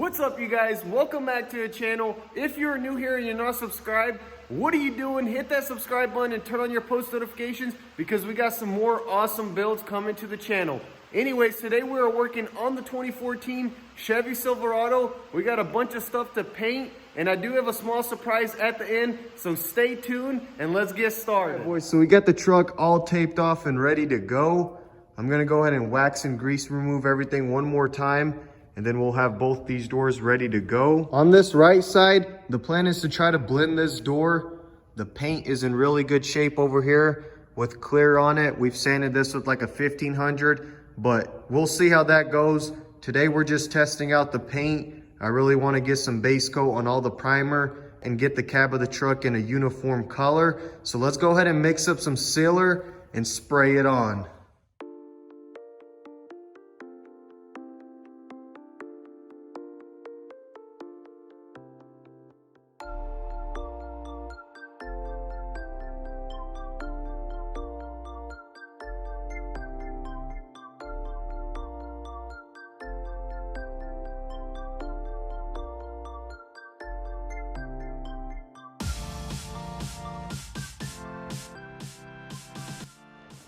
What's up, you guys? Welcome back to the channel. If you're new here and you're not subscribed, what are you doing? Hit that subscribe button and turn on your post notifications because we got some more awesome builds coming to the channel. Anyways, today we are working on the 2014 Chevy Silverado. We got a bunch of stuff to paint, and I do have a small surprise at the end, so stay tuned and let's get started. Right, boys, so we got the truck all taped off and ready to go. I'm gonna go ahead and wax and grease remove everything one more time, and then we'll have both these doors ready to go. On this right side, the plan is to try to blend this door. The paint is in really good shape over here with clear on it. We've sanded this with like a 1500, but we'll see how that goes. Today we're just testing out the paint. I really want to get some base coat on all the primer and get the cab of the truck in a uniform color. So let's go ahead and mix up some sealer and spray it on.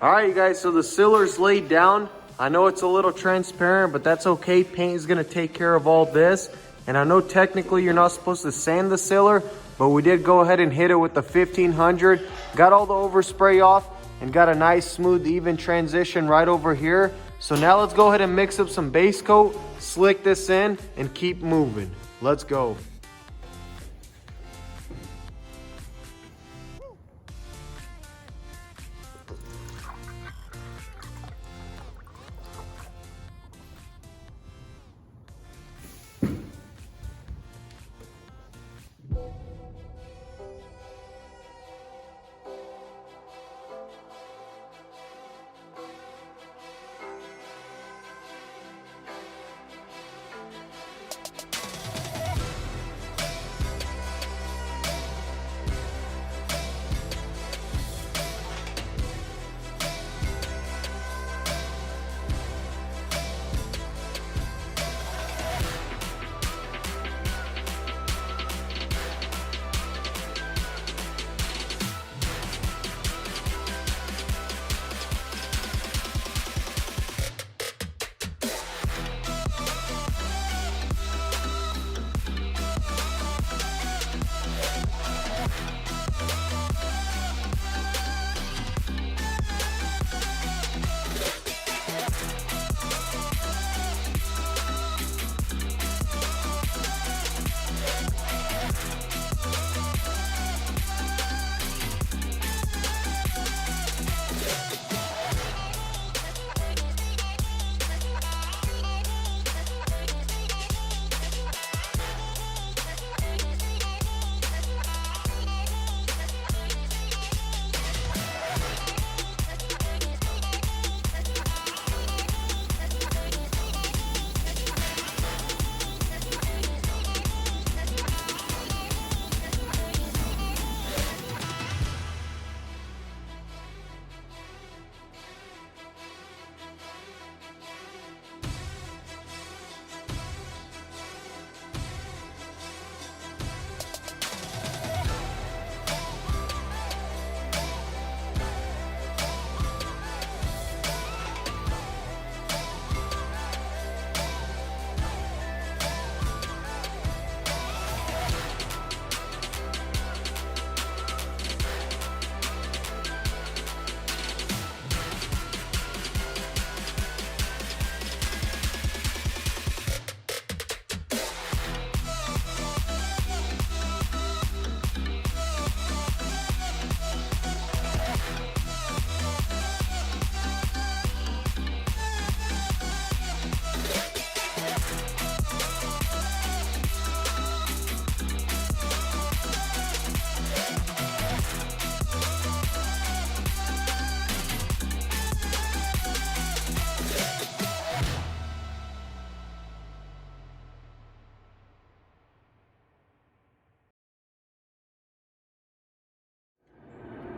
All right, you guys, so the sealer's laid down. I know it's a little transparent, but that's okay. Paint is gonna take care of all this. And I know technically you're not supposed to sand the sealer, but we did go ahead and hit it with the 1500. Got all the overspray off and got a nice, smooth, even transition right over here. So now let's go ahead and mix up some base coat, slick this in, and keep moving. Let's go.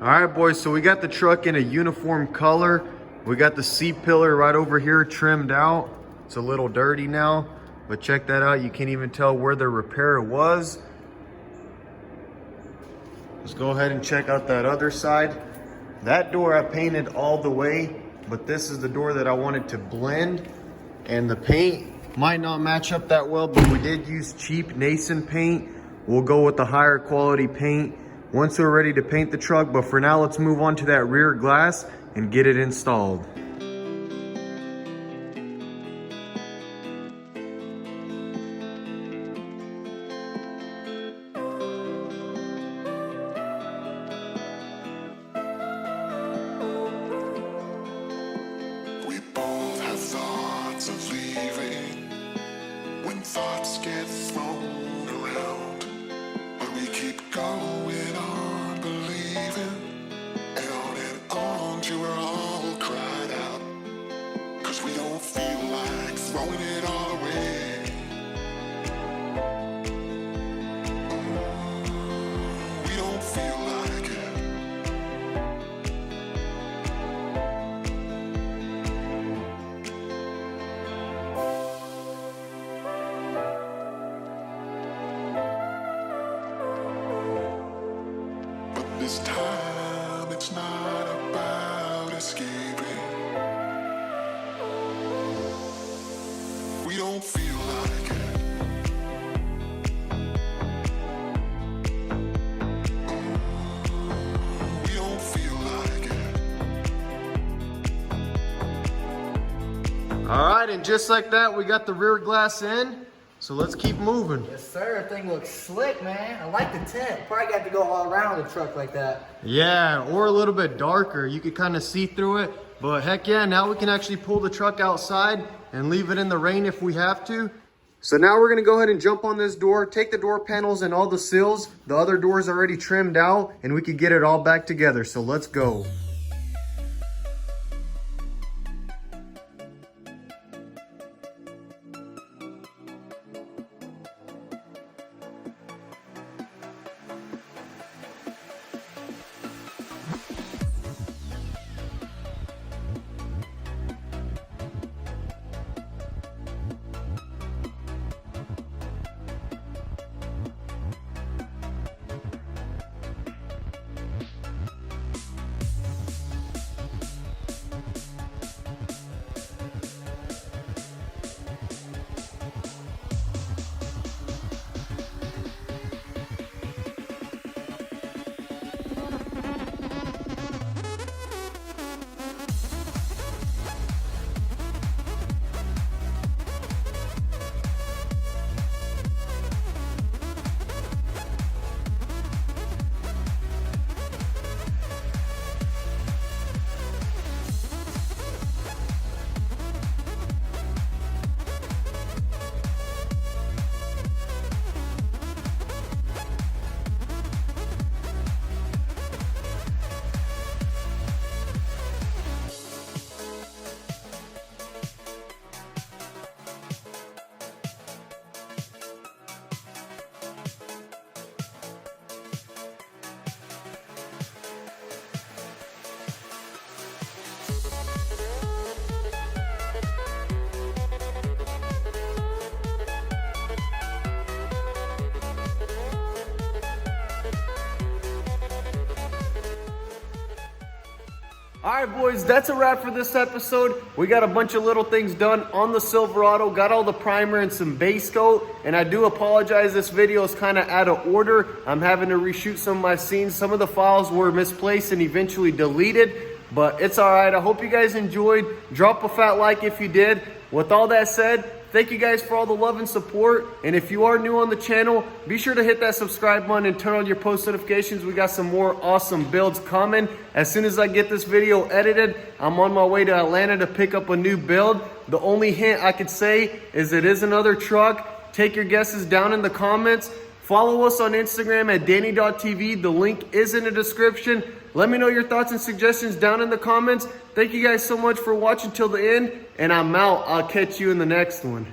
All right, boys, so we got the truck in a uniform color. We got the C-pillar right over here trimmed out. It's a little dirty now, but check that out. You can't even tell where the repair was. Let's go ahead and check out that other side. That door I painted all the way, but this is the door that I wanted to blend, and the paint might not match up that well, but we did use cheap Nason paint. We'll go with the higher quality paint once we're ready to paint the truck, but for now, let's move on to that rear glass and get it installed. Of leaving when thoughts get thrown around, but we keep going on believing, and on till we're all cried out, 'cause we don't feel like throwing it all away. We don't feel like it. This time it's not about escaping. We don't feel like it. We don't feel like it. All right, and just like that, we got the rear glass in. So let's keep moving. Yes, sir. Thing looks slick, man. I like the tint. Probably got to go all around the truck like that. Yeah, or a little bit darker. You could kind of see through it. But heck yeah, now we can actually pull the truck outside and leave it in the rain if we have to. So now we're gonna go ahead and jump on this door, take the door panels and all the sills. The other door's already trimmed out, and we could get it all back together. So let's go. All right, boys, that's a wrap for this episode. We got a bunch of little things done on the Silverado, got all the primer and some base coat, and I do apologize, this video is kind of out of order. I'm having to reshoot some of my scenes. Some of the files were misplaced and eventually deleted, but it's all right. I hope you guys enjoyed. Drop a fat like if you did. With all that said, thank you guys for all the love and support. And if you are new on the channel, be sure to hit that subscribe button and turn on your post notifications. We got some more awesome builds coming. As soon as I get this video edited, I'm on my way to Atlanta to pick up a new build. The only hint I could say is it is another truck. Take your guesses down in the comments. Follow us on Instagram at DannyTV. The link is in the description. Let me know your thoughts and suggestions down in the comments. Thank you guys so much for watching till the end, and I'm out. I'll catch you in the next one.